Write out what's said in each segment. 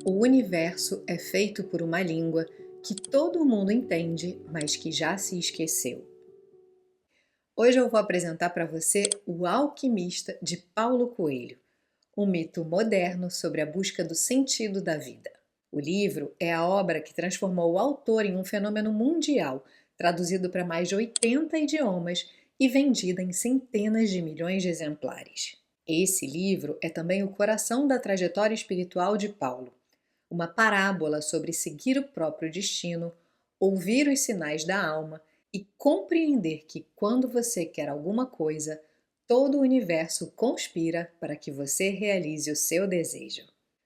O universo é feito por uma língua que todo mundo entende, mas que já se esqueceu. Hoje eu vou apresentar para você O Alquimista, de Paulo Coelho, um mito moderno sobre a busca do sentido da vida. O livro é a obra que transformou o autor em um fenômeno mundial, traduzido para mais de 80 idiomas e vendida em centenas de milhões de exemplares. Esse livro é também o coração da trajetória espiritual de Paulo, uma parábola sobre seguir o próprio destino, ouvir os sinais da alma e compreender que quando você quer alguma coisa, todo o universo conspira para que você realize o seu desejo.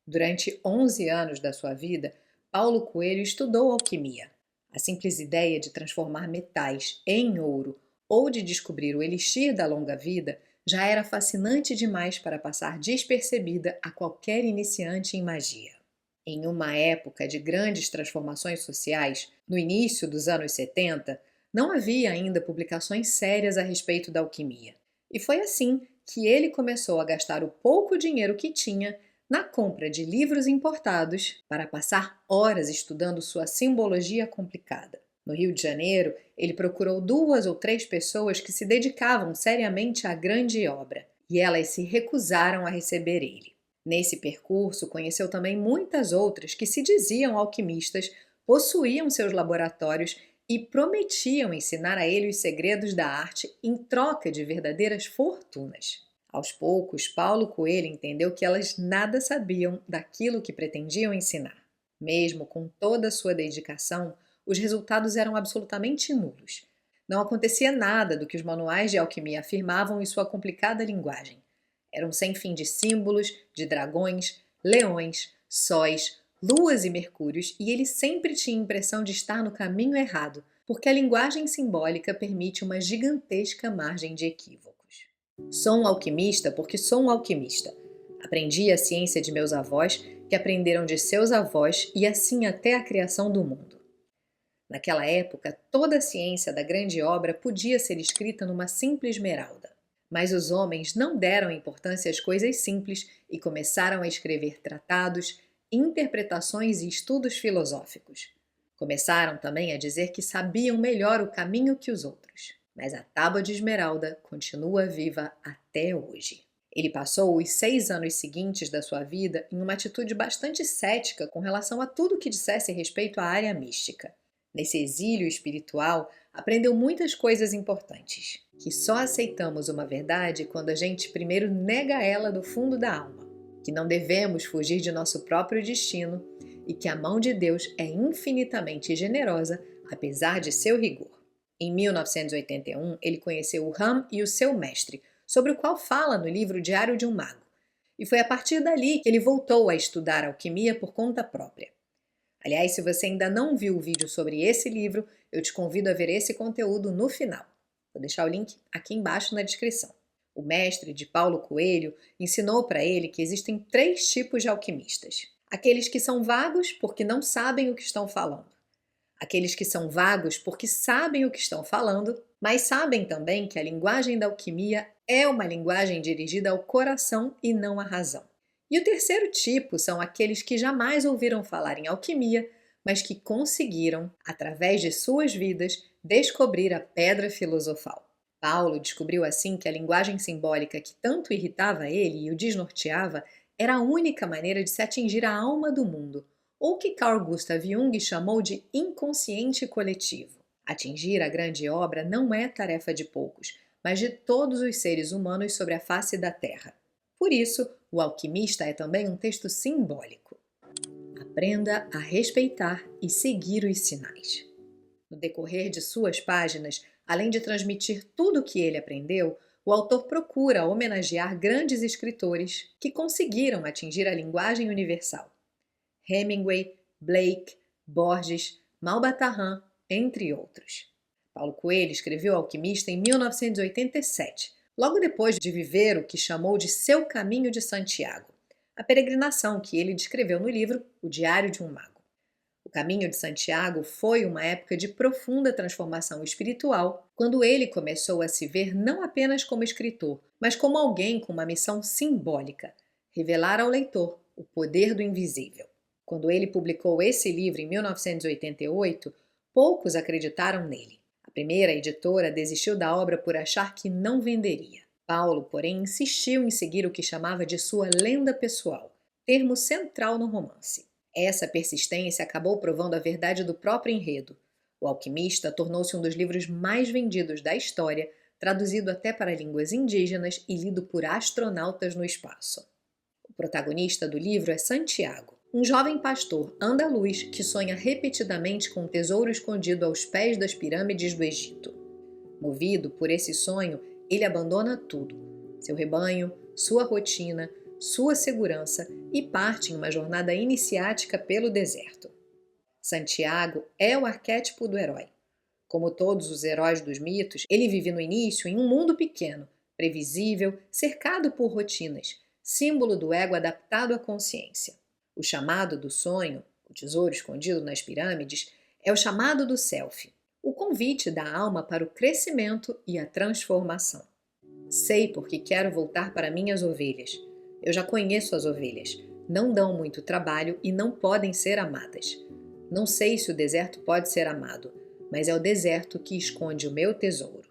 Durante 11 anos da sua vida, Paulo Coelho estudou alquimia. A simples ideia de transformar metais em ouro ou de descobrir o elixir da longa vida já era fascinante demais para passar despercebida a qualquer iniciante em magia. Em uma época de grandes transformações sociais, no início dos anos 70, não havia ainda publicações sérias a respeito da alquimia. E foi assim que ele começou a gastar o pouco dinheiro que tinha na compra de livros importados para passar horas estudando sua simbologia complicada. No Rio de Janeiro, ele procurou 2 ou 3 pessoas que se dedicavam seriamente à grande obra, e elas se recusaram a receber ele. Nesse percurso, conheceu também muitas outras que se diziam alquimistas, possuíam seus laboratórios e prometiam ensinar a ele os segredos da arte em troca de verdadeiras fortunas. Aos poucos, Paulo Coelho entendeu que elas nada sabiam daquilo que pretendiam ensinar. Mesmo com toda a sua dedicação, os resultados eram absolutamente nulos. Não acontecia nada do que os manuais de alquimia afirmavam em sua complicada linguagem. Eram sem fim de símbolos, de dragões, leões, sóis, luas e mercúrios, e ele sempre tinha a impressão de estar no caminho errado, porque a linguagem simbólica permite uma gigantesca margem de equívocos. Sou um alquimista porque sou um alquimista. Aprendi a ciência de meus avós, que aprenderam de seus avós, e assim até a criação do mundo. Naquela época, toda a ciência da grande obra podia ser escrita numa simples esmeralda. Mas os homens não deram importância às coisas simples e começaram a escrever tratados, interpretações e estudos filosóficos. Começaram também a dizer que sabiam melhor o caminho que os outros. Mas a Tábua de Esmeralda continua viva até hoje. Ele passou os 6 anos seguintes da sua vida em uma atitude bastante cética com relação a tudo que dissesse respeito à área mística. Nesse exílio espiritual, aprendeu muitas coisas importantes, que só aceitamos uma verdade quando a gente primeiro nega ela do fundo da alma, que não devemos fugir de nosso próprio destino e que a mão de Deus é infinitamente generosa, apesar de seu rigor. Em 1981, ele conheceu o Ram e o seu mestre, sobre o qual fala no livro Diário de um Mago, e foi a partir dali que ele voltou a estudar alquimia por conta própria. Aliás, se você ainda não viu o vídeo sobre esse livro, eu te convido a ver esse conteúdo no final. Vou deixar o link aqui embaixo na descrição. O mestre de Paulo Coelho ensinou para ele que existem 3 tipos de alquimistas. Aqueles que são vagos porque não sabem o que estão falando. Aqueles que são vagos porque sabem o que estão falando, mas sabem também que a linguagem da alquimia é uma linguagem dirigida ao coração e não à razão. E o terceiro tipo são aqueles que jamais ouviram falar em alquimia, mas que conseguiram, através de suas vidas, descobrir a pedra filosofal. Paulo descobriu assim que a linguagem simbólica que tanto irritava ele e o desnorteava era a única maneira de se atingir a alma do mundo, ou que Carl Gustav Jung chamou de inconsciente coletivo. Atingir a grande obra não é tarefa de poucos, mas de todos os seres humanos sobre a face da Terra. Por isso, O Alquimista é também um texto simbólico. Aprenda a respeitar e seguir os sinais. No decorrer de suas páginas, além de transmitir tudo o que ele aprendeu, o autor procura homenagear grandes escritores que conseguiram atingir a linguagem universal. Hemingway, Blake, Borges, Malbataan, entre outros. Paulo Coelho escreveu O Alquimista em 1987, logo depois de viver o que chamou de seu caminho de Santiago, a peregrinação que ele descreveu no livro O Diário de um Mago. O caminho de Santiago foi uma época de profunda transformação espiritual, quando ele começou a se ver não apenas como escritor, mas como alguém com uma missão simbólica: revelar ao leitor o poder do invisível. Quando ele publicou esse livro em 1988, poucos acreditaram nele. A primeira editora desistiu da obra por achar que não venderia. Paulo, porém, insistiu em seguir o que chamava de sua lenda pessoal, termo central no romance. Essa persistência acabou provando a verdade do próprio enredo. O Alquimista tornou-se um dos livros mais vendidos da história, traduzido até para línguas indígenas e lido por astronautas no espaço. O protagonista do livro é Santiago, um jovem pastor andaluz que sonha repetidamente com um tesouro escondido aos pés das pirâmides do Egito. Movido por esse sonho, ele abandona tudo: seu rebanho, sua rotina, sua segurança e parte em uma jornada iniciática pelo deserto. Santiago é o arquétipo do herói. Como todos os heróis dos mitos, ele vive no início em um mundo pequeno, previsível, cercado por rotinas, símbolo do ego adaptado à consciência. O chamado do sonho, o tesouro escondido nas pirâmides, é o chamado do self, o convite da alma para o crescimento e a transformação. Sei porque quero voltar para minhas ovelhas. Eu já conheço as ovelhas. Não dão muito trabalho e não podem ser amadas. Não sei se o deserto pode ser amado, mas é o deserto que esconde o meu tesouro.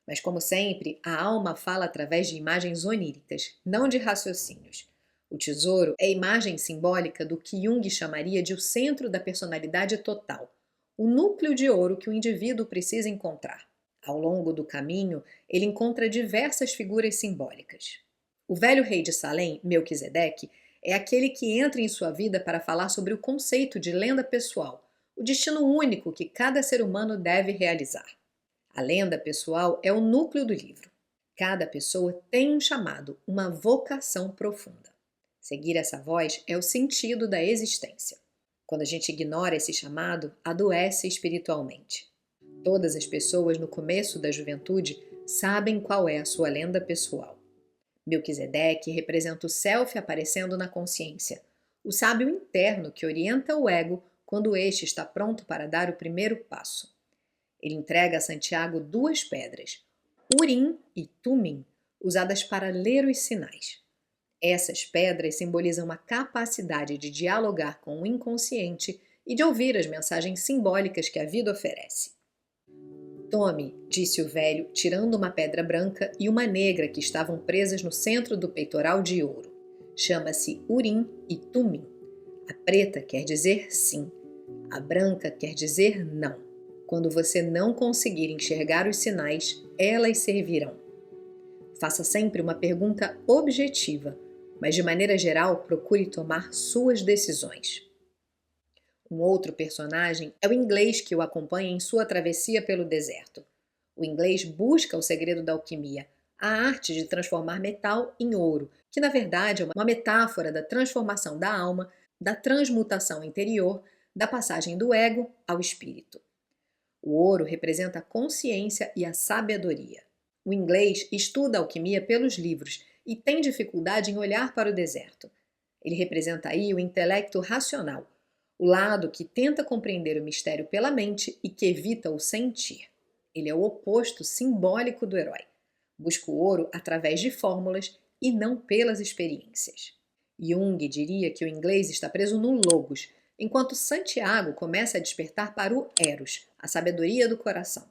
Mas, como sempre, a alma fala através de imagens oníricas, não de raciocínios. O tesouro é a imagem simbólica do que Jung chamaria de o centro da personalidade total, o núcleo de ouro que o indivíduo precisa encontrar. Ao longo do caminho, ele encontra diversas figuras simbólicas. O velho rei de Salém, Melquisedeque, é aquele que entra em sua vida para falar sobre o conceito de lenda pessoal, o destino único que cada ser humano deve realizar. A lenda pessoal é o núcleo do livro. Cada pessoa tem um chamado, uma vocação profunda. Seguir essa voz é o sentido da existência. Quando a gente ignora esse chamado, adoece espiritualmente. Todas as pessoas no começo da juventude sabem qual é a sua lenda pessoal. Melquisedeque representa o self aparecendo na consciência, o sábio interno que orienta o ego quando este está pronto para dar o primeiro passo. Ele entrega a Santiago duas pedras, Urim e Tumim, usadas para ler os sinais. Essas pedras simbolizam a capacidade de dialogar com o inconsciente e de ouvir as mensagens simbólicas que a vida oferece. Tome, disse o velho, tirando uma pedra branca e uma negra que estavam presas no centro do peitoral de ouro. Chama-se Urim e Tumim. A preta quer dizer sim, a branca quer dizer não. Quando você não conseguir enxergar os sinais, elas servirão. Faça sempre uma pergunta objetiva, mas de maneira geral procure tomar suas decisões. Um outro personagem é o inglês que o acompanha em sua travessia pelo deserto. O inglês busca o segredo da alquimia, a arte de transformar metal em ouro, que na verdade é uma metáfora da transformação da alma, da transmutação interior, da passagem do ego ao espírito. O ouro representa a consciência e a sabedoria. O inglês estuda a alquimia pelos livros e tem dificuldade em olhar para o deserto. Ele representa aí o intelecto racional, o lado que tenta compreender o mistério pela mente e que evita o sentir. Ele é o oposto simbólico do herói. Busca o ouro através de fórmulas e não pelas experiências. Jung diria que o inglês está preso no logos, enquanto Santiago começa a despertar para o eros, a sabedoria do coração.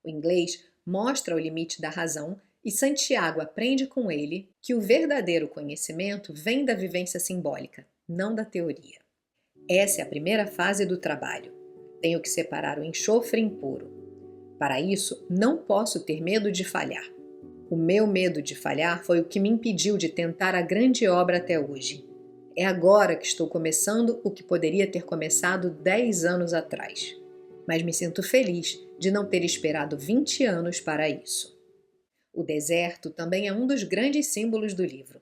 O inglês mostra o limite da razão e Santiago aprende com ele que o verdadeiro conhecimento vem da vivência simbólica, não da teoria. Essa é a primeira fase do trabalho. Tenho que separar o enxofre impuro. Para isso, não posso ter medo de falhar. O meu medo de falhar foi o que me impediu de tentar a grande obra até hoje. É agora que estou começando o que poderia ter começado 10 anos atrás. Mas me sinto feliz de não ter esperado 20 anos para isso. O deserto também é um dos grandes símbolos do livro.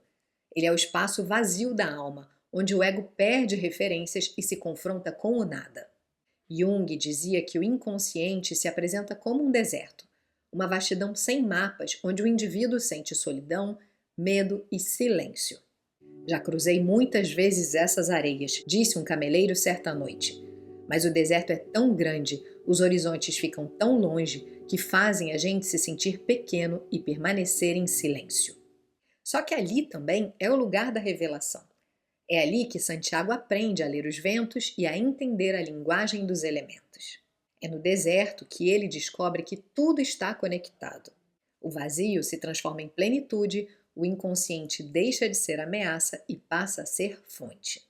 Ele é o espaço vazio da alma, onde o ego perde referências e se confronta com o nada. Jung dizia que o inconsciente se apresenta como um deserto, uma vastidão sem mapas, onde o indivíduo sente solidão, medo e silêncio. Já cruzei muitas vezes essas areias, disse um cameleiro certa noite. Mas o deserto é tão grande, os horizontes ficam tão longe, que fazem a gente se sentir pequeno e permanecer em silêncio. Só que ali também é o lugar da revelação. É ali que Santiago aprende a ler os ventos e a entender a linguagem dos elementos. É no deserto que ele descobre que tudo está conectado. O vazio se transforma em plenitude, o inconsciente deixa de ser ameaça e passa a ser fonte.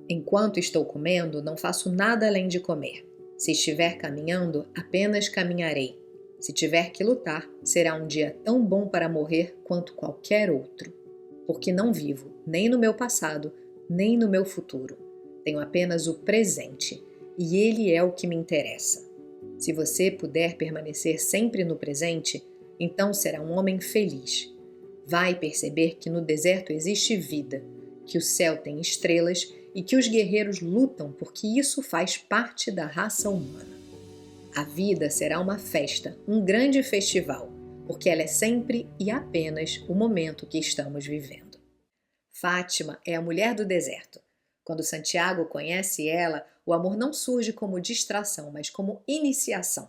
Enquanto estou comendo, não faço nada além de comer. Se estiver caminhando, apenas caminharei. Se tiver que lutar, será um dia tão bom para morrer quanto qualquer outro. Porque não vivo nem no meu passado, nem no meu futuro. Tenho apenas o presente, e ele é o que me interessa. Se você puder permanecer sempre no presente, então será um homem feliz. Vai perceber que no deserto existe vida, que o céu tem estrelas e que os guerreiros lutam porque isso faz parte da raça humana. A vida será uma festa, um grande festival, porque ela é sempre e apenas o momento que estamos vivendo. Fátima é a mulher do deserto. Quando Santiago conhece ela, o amor não surge como distração, mas como iniciação.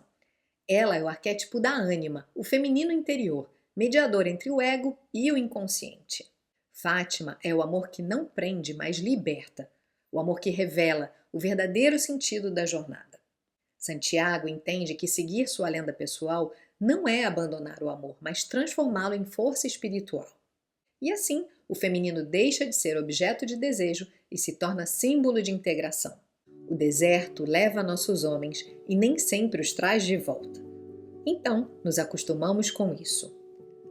Ela é o arquétipo da ânima, o feminino interior, mediador entre o ego e o inconsciente. Fátima é o amor que não prende, mas liberta, o amor que revela o verdadeiro sentido da jornada. Santiago entende que seguir sua lenda pessoal não é abandonar o amor, mas transformá-lo em força espiritual. E assim, o feminino deixa de ser objeto de desejo e se torna símbolo de integração. O deserto leva nossos homens e nem sempre os traz de volta. Então, nos acostumamos com isso.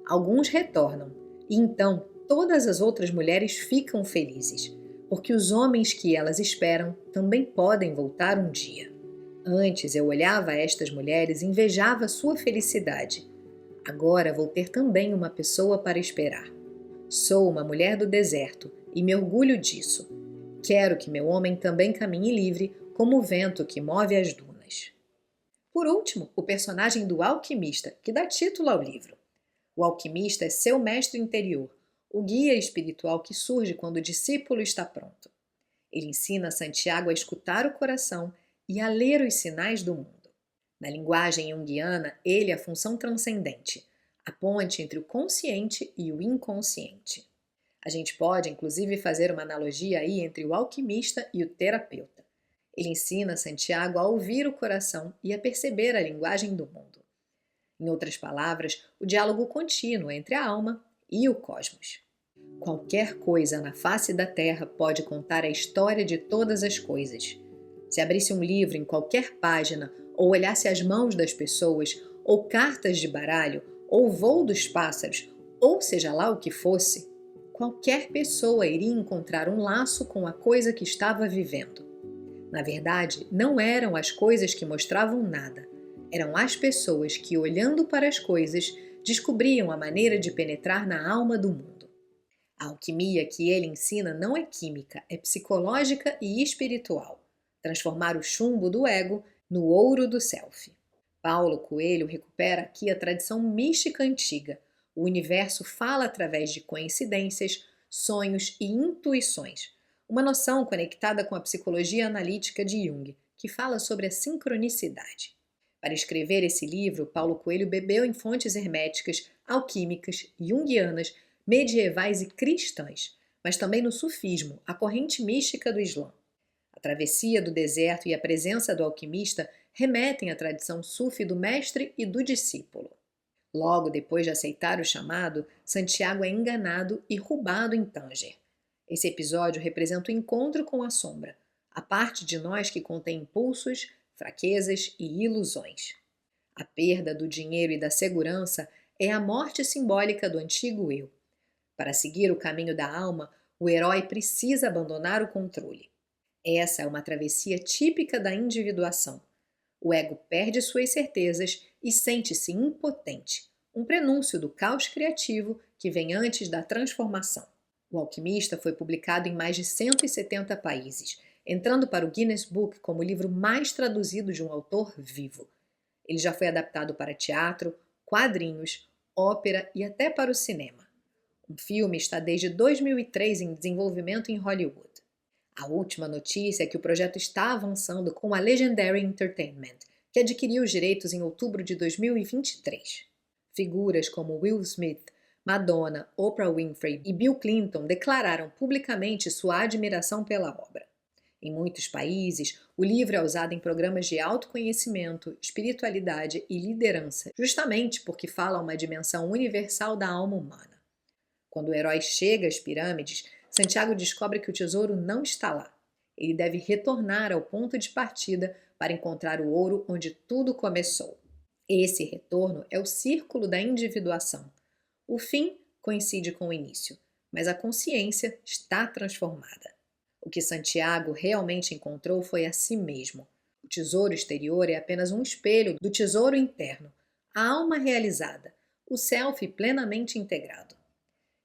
Alguns retornam, e então todas as outras mulheres ficam felizes, porque os homens que elas esperam também podem voltar um dia. Antes eu olhava estas mulheres e invejava sua felicidade. Agora vou ter também uma pessoa para esperar. Sou uma mulher do deserto e me orgulho disso. Quero que meu homem também caminhe livre como o vento que move as dunas. Por último, o personagem do alquimista, que dá título ao livro. O alquimista é seu mestre interior, o guia espiritual que surge quando o discípulo está pronto. Ele ensina Santiago a escutar o coração e a ler os sinais do mundo. Na linguagem junguiana, ele é a função transcendente, a ponte entre o consciente e o inconsciente. A gente pode, inclusive, fazer uma analogia aí entre o alquimista e o terapeuta. Ele ensina Santiago a ouvir o coração e a perceber a linguagem do mundo. Em outras palavras, o diálogo contínuo entre a alma e o cosmos. Qualquer coisa na face da Terra pode contar a história de todas as coisas. Se abrisse um livro em qualquer página, ou olhasse as mãos das pessoas, ou cartas de baralho, ou voo dos pássaros, ou seja lá o que fosse, qualquer pessoa iria encontrar um laço com a coisa que estava vivendo. Na verdade, não eram as coisas que mostravam nada, eram as pessoas que, olhando para as coisas, descobriam a maneira de penetrar na alma do mundo. A alquimia que ele ensina não é química, é psicológica e espiritual. Transformar o chumbo do ego no ouro do self. Paulo Coelho recupera aqui a tradição mística antiga. O universo fala através de coincidências, sonhos e intuições. Uma noção conectada com a psicologia analítica de Jung, que fala sobre a sincronicidade. Para escrever esse livro, Paulo Coelho bebeu em fontes herméticas, alquímicas, junguianas, medievais e cristãs, mas também no sufismo, a corrente mística do Islã. A travessia do deserto e a presença do alquimista remetem à tradição sufi do mestre e do discípulo. Logo depois de aceitar o chamado, Santiago é enganado e roubado em Tanger. Esse episódio representa o encontro com a sombra, a parte de nós que contém impulsos, fraquezas e ilusões. A perda do dinheiro e da segurança é a morte simbólica do antigo eu. Para seguir o caminho da alma, o herói precisa abandonar o controle. Essa é uma travessia típica da individuação. O ego perde suas certezas e sente-se impotente, um prenúncio do caos criativo que vem antes da transformação. O Alquimista foi publicado em mais de 170 países, entrando para o Guinness Book como o livro mais traduzido de um autor vivo. Ele já foi adaptado para teatro, quadrinhos, ópera e até para o cinema. Um filme está desde 2003 em desenvolvimento em Hollywood. A última notícia é que o projeto está avançando com a Legendary Entertainment, que adquiriu os direitos em outubro de 2023. Figuras como Will Smith, Madonna, Oprah Winfrey e Bill Clinton declararam publicamente sua admiração pela obra. Em muitos países, o livro é usado em programas de autoconhecimento, espiritualidade e liderança, justamente porque fala uma dimensão universal da alma humana. Quando o herói chega às pirâmides, Santiago descobre que o tesouro não está lá. Ele deve retornar ao ponto de partida para encontrar o ouro onde tudo começou. Esse retorno é o círculo da individuação. O fim coincide com o início, mas a consciência está transformada. O que Santiago realmente encontrou foi a si mesmo. O tesouro exterior é apenas um espelho do tesouro interno, a alma realizada, o self plenamente integrado.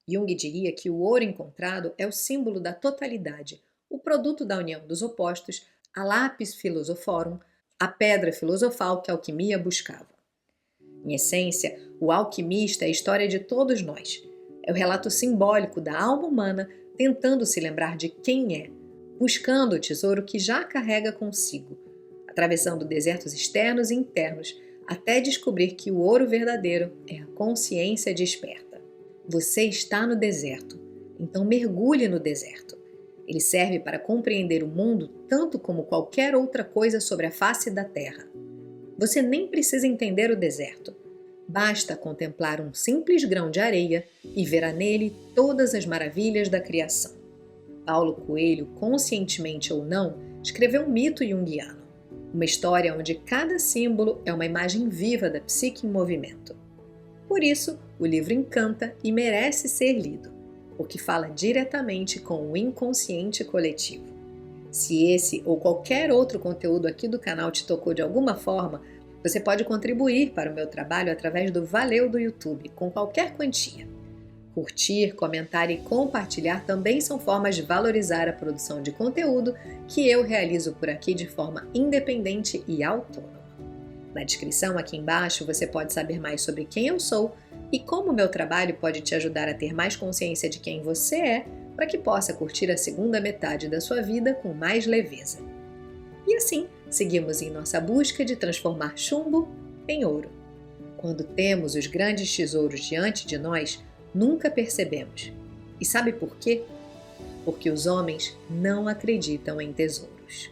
Jung diria que o ouro encontrado é o símbolo da totalidade, o produto da união dos opostos, a lápis philosophorum, a pedra filosofal que a alquimia buscava. Em essência, o alquimista é a história de todos nós. É o relato simbólico da alma humana tentando se lembrar de quem é, buscando o tesouro que já carrega consigo, atravessando desertos externos e internos, até descobrir que o ouro verdadeiro é a consciência desperta. Você está no deserto, então mergulhe no deserto. Ele serve para compreender o mundo tanto como qualquer outra coisa sobre a face da terra. Você nem precisa entender o deserto. Basta contemplar um simples grão de areia e verá nele todas as maravilhas da criação. Paulo Coelho, conscientemente ou não, escreveu um mito junguiano, uma história onde cada símbolo é uma imagem viva da psique em movimento. Por isso, o livro encanta e merece ser lido, porque fala diretamente com o inconsciente coletivo. Se esse ou qualquer outro conteúdo aqui do canal te tocou de alguma forma, você pode contribuir para o meu trabalho através do Valeu do YouTube, com qualquer quantia. Curtir, comentar e compartilhar também são formas de valorizar a produção de conteúdo que eu realizo por aqui de forma independente e autônoma. Na descrição aqui embaixo você pode saber mais sobre quem eu sou e como o meu trabalho pode te ajudar a ter mais consciência de quem você é, para que possa curtir a segunda metade da sua vida com mais leveza. E assim, seguimos em nossa busca de transformar chumbo em ouro. Quando temos os grandes tesouros diante de nós, nunca percebemos. E sabe por quê? Porque os homens não acreditam em tesouros.